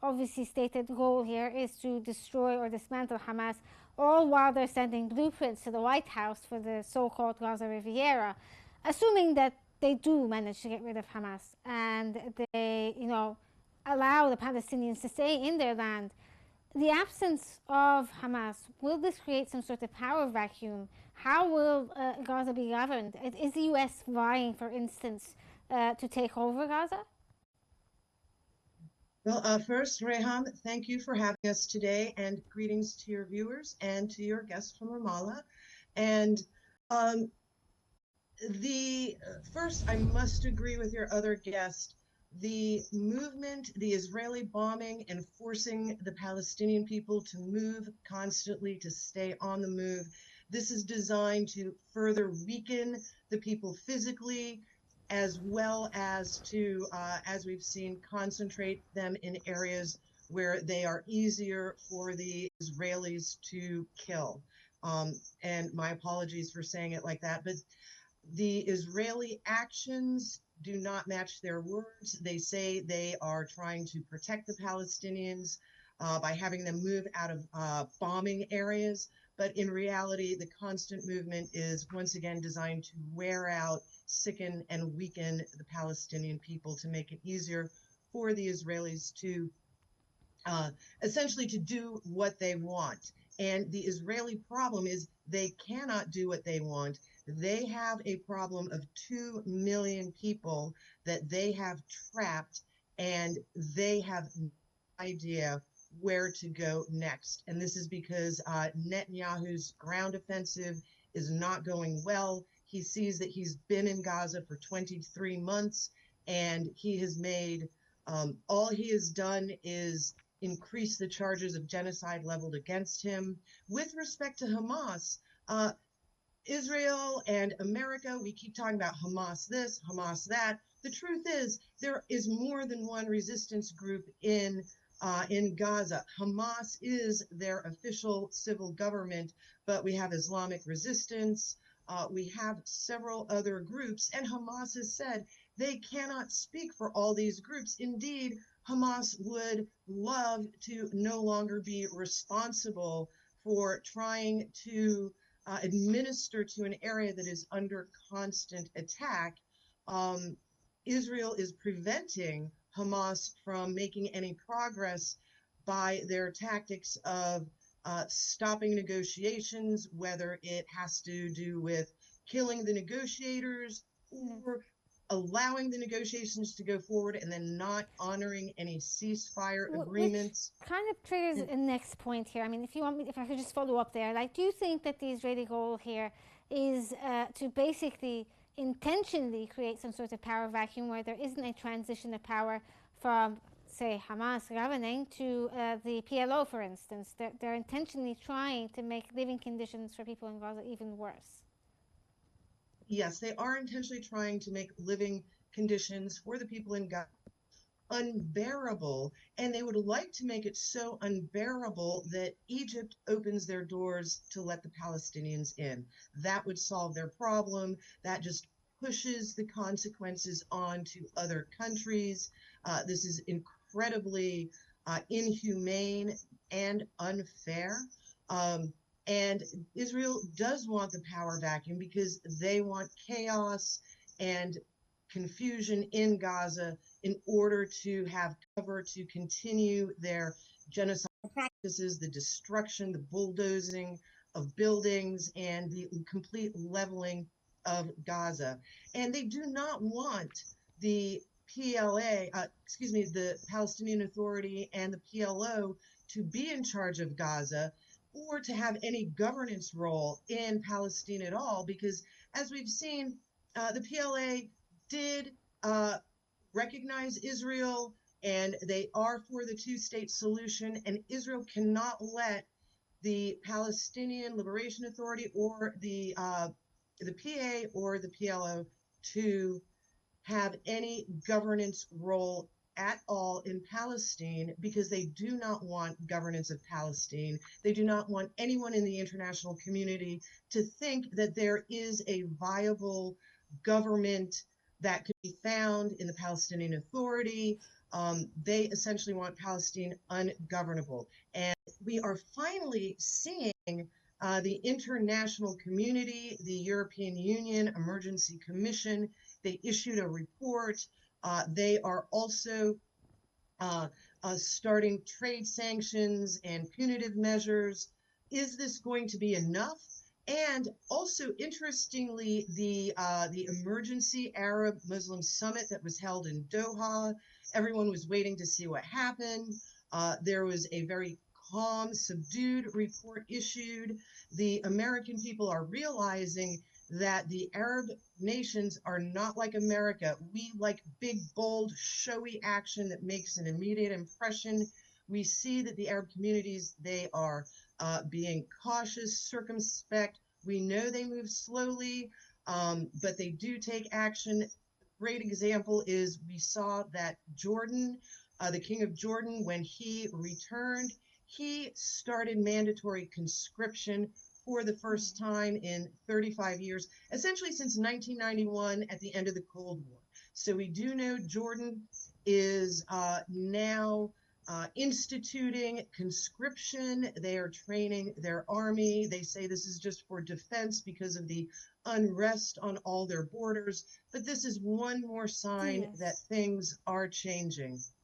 obviously stated goal here is to destroy or dismantle Hamas, all while they're sending blueprints to the White House for the so-called Gaza Riviera, assuming that they do manage to get rid of Hamas and they, allow the Palestinians to stay in their land. The absence of Hamas, will this create some sort of power vacuum? How will Gaza be governed? Is the US vying, for instance, to take over Gaza? Well, first, Reham, thank you for having us today, and greetings to your viewers and to your guest from Ramallah. And um, the first, I must agree with your other guest. The movement, the Israeli bombing and forcing the Palestinian people to move constantly, to stay on the move, this is designed to further weaken the people physically, as well as to, as we've seen, concentrate them in areas where they are easier for the Israelis to kill. And my apologies for saying it like that, but the Israeli actions do not match their words. They say they are trying to protect the Palestinians by having them move out of bombing areas. But in reality, the constant movement is once again designed to wear out, sicken, and weaken the Palestinian people to make it easier for the Israelis to essentially to do what they want. And the Israeli problem is they cannot do what they want. They have a problem of 2 million people that they have trapped, and they have no idea where to go next. And this is because Netanyahu's ground offensive is not going well. He sees that he's been in Gaza for 23 months, and he has made all he has done is increase the charges of genocide leveled against him. With respect to Hamas, Israel and America, we keep talking about Hamas this, Hamas that. The truth is, there is more than one resistance group in Gaza. Hamas is their official civil government, but we have Islamic resistance. We have several other groups, and Hamas has said they cannot speak for all these groups. Indeed, Hamas would love to no longer be responsible for trying to administer to an area that is under constant attack. Israel is preventing Hamas from making any progress by their tactics of stopping negotiations, whether it has to do with killing the negotiators or allowing the negotiations to go forward and then not honoring any ceasefire agreements. Which kind of triggers a next point here. I mean, if I could just follow up there, like, do you think that the Israeli goal here is to basically intentionally create some sort of power vacuum where there isn't a transition of power from, say, Hamas governing to the PLO, for instance? They're intentionally trying to make living conditions for people in Gaza even worse. Yes, they are intentionally trying to make living conditions for the people in Gaza unbearable, and they would like to make it so unbearable that Egypt opens their doors to let the Palestinians in. That would solve their problem. That just pushes the consequences on to other countries. This is incredibly inhumane and unfair. And Israel does want the power vacuum because they want chaos and confusion in Gaza in order to have cover to continue their genocide practices, the destruction, the bulldozing of buildings, and the complete leveling of Gaza. And they do not want the the Palestinian Authority and the PLO to be in charge of Gaza or to have any governance role in Palestine at all, because as we've seen, the PLA did recognize Israel, and they are for the two-state solution, and Israel cannot let the Palestinian Liberation Authority or the PA or the PLO to have any governance role at all in Palestine, because they do not want governance of Palestine. They do not want anyone in the international community to think that there is a viable government that could be found in the Palestinian Authority They essentially want Palestine ungovernable. And we are finally seeing the international community, the European Union Emergency Commission, they issued a report. They are also uh, starting trade sanctions and punitive measures. Is this going to be enough? And also, interestingly, the emergency Arab Muslim summit that was held in Doha, everyone was waiting to see what happened. There was a very calm, subdued report issued. The American people are realizing that the Arab nations are not like America. We like big, bold, showy action that makes an immediate impression. We see that the Arab communities, they are being cautious, circumspect. We know they move slowly, but they do take action. Great example is we saw that Jordan, the king of Jordan, when he returned, he started mandatory conscription for the first time in 35 years, essentially since 1991 at the end of the Cold War. So we do know Jordan is now instituting conscription. They are training their army. They say this is just for defense because of the unrest on all their borders. But this is one more sign that Yes. things are changing.